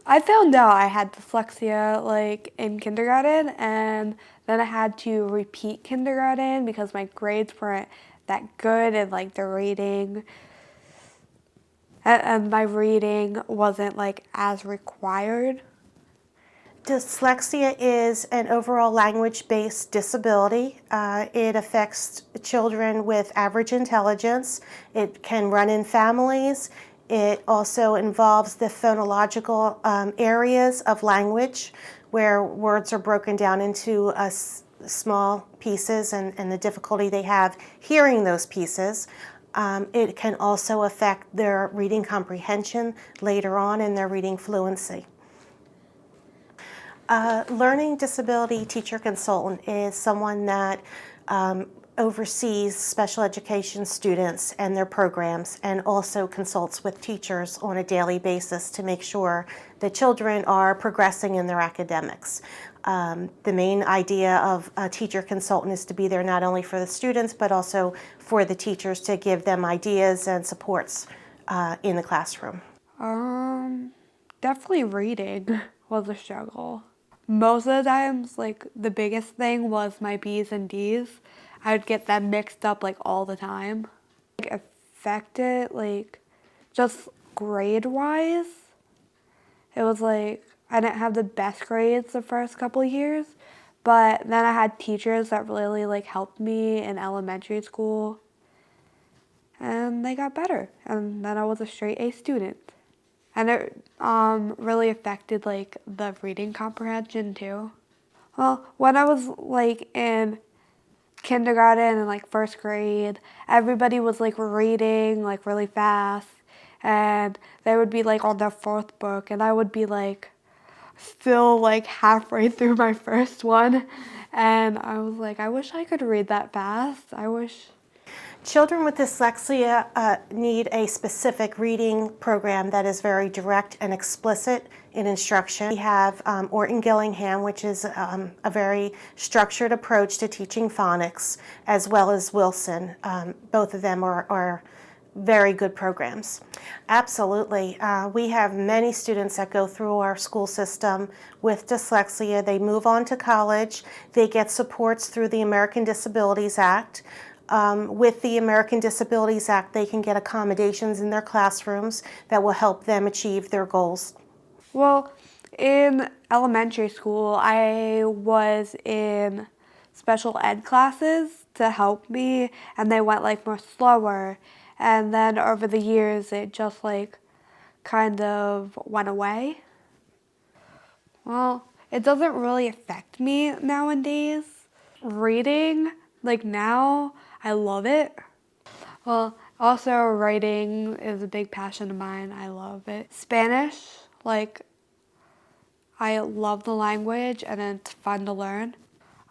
I found out I had dyslexia like in kindergarten, and then I had to repeat kindergarten because my grades weren't that good and like the reading and my reading wasn't like as required. Dyslexia is an overall language-based disability. It affects children with average intelligence. It can run in families. It also involves the phonological areas of language where words are broken down into small pieces and the difficulty they have hearing those pieces. It can also affect their reading comprehension later on in their reading fluency. Learning disability teacher consultant is someone that oversees special education students and their programs, and also consults with teachers on a daily basis to make sure the children are progressing in their academics. The main idea of a teacher consultant is to be there not only for the students but also for the teachers to give them ideas and supports in the classroom. Definitely reading was a struggle. Most of the times, like, the biggest thing was my B's and D's. I would get them mixed up, like, all the time. Like, affected, like, just grade-wise. It was, like, I didn't have the best grades the first couple of years, but then I had teachers that really, like, helped me in elementary school, and they got better, and then I was a straight A student. And it really affected like the reading comprehension too. Well, when I was like in kindergarten and like first grade, everybody was like reading like really fast, and they would be like on their fourth book, and I would be like still like halfway through my first one, and I was like, I wish I could read that fast. I wish. Children with dyslexia need a specific reading program that is very direct and explicit in instruction. We have Orton Gillingham, which is a very structured approach to teaching phonics, as well as Wilson. Both of them are very good programs. Absolutely. We have many students that go through our school system with dyslexia. They move on to college. They get supports through the American Disabilities Act. With the American Disabilities Act, they can get accommodations in their classrooms that will help them achieve their goals. Well, in elementary school, I was in special ed classes to help me, and they went like more slower. And then over the years, it just like kind of went away. Well, it doesn't really affect me nowadays. Reading, like now, I love it. Well, also writing is a big passion of mine. I love it. Spanish, like, I love the language and it's fun to learn.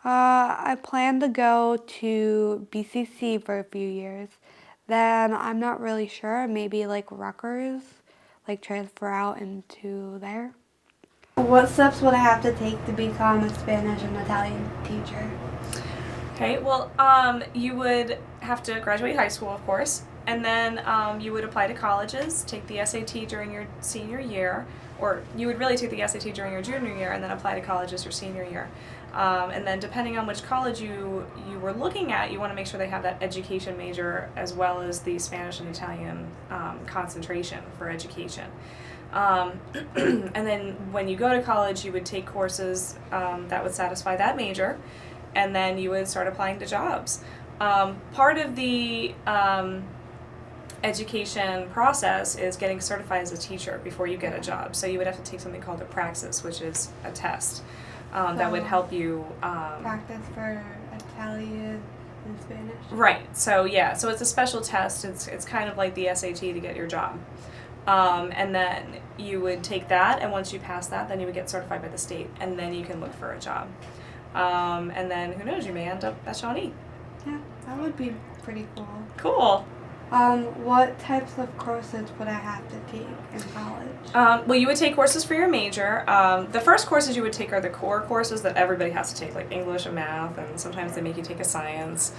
I plan to go to BCC for a few years. Then I'm not really sure, maybe like Rutgers, like transfer out into there. What steps would I have to take to become a Spanish and Italian teacher? Okay, well, you would have to graduate high school, of course, and then you would apply to colleges, take the SAT during your senior year, or you would really take the SAT during your junior year and then apply to colleges your senior year. And then depending on which college you were looking at, you want to make sure they have that education major as well as the Spanish and Italian concentration for education. And then when you go to college, you would take courses that would satisfy that major, and then you would start applying to jobs. Part of the education process is getting certified as a teacher before you get a job. So you would have to take something called a praxis, which is a test that would help you practice for Italian and Spanish. Right. So yeah. So it's a special test. It's kind of like the SAT to get your job. And then you would take that, and once you pass that, then you would get certified by the state, and then you can look for a job. And then who knows, you may end up at Shawnee. Yeah, that would be pretty cool. Cool. What types of courses would I have to take in college? Well, you would take courses for your major. The first courses you would take are the core courses that everybody has to take, like English and math, and sometimes they make you take a science.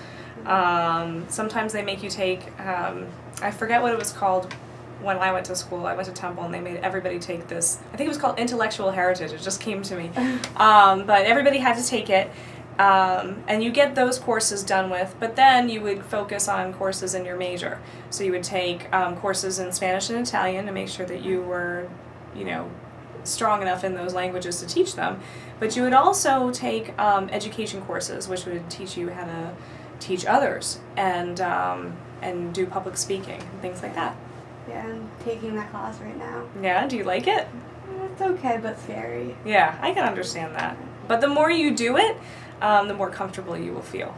Sometimes they make you take, I forget what it was called when I went to school, I went to Temple, and they made everybody take this. I think it was called Intellectual Heritage. It just came to me. But everybody had to take it. And you get those courses done with, but then you would focus on courses in your major. So you would take courses in Spanish and Italian to make sure that you were, you know, strong enough in those languages to teach them. But you would also take education courses, which would teach you how to teach others and do public speaking and things like that. Yeah, I'm taking that class right now. Yeah, do you like it? It's okay, but scary. Yeah, I can understand that. But the more you do it, the more comfortable you will feel.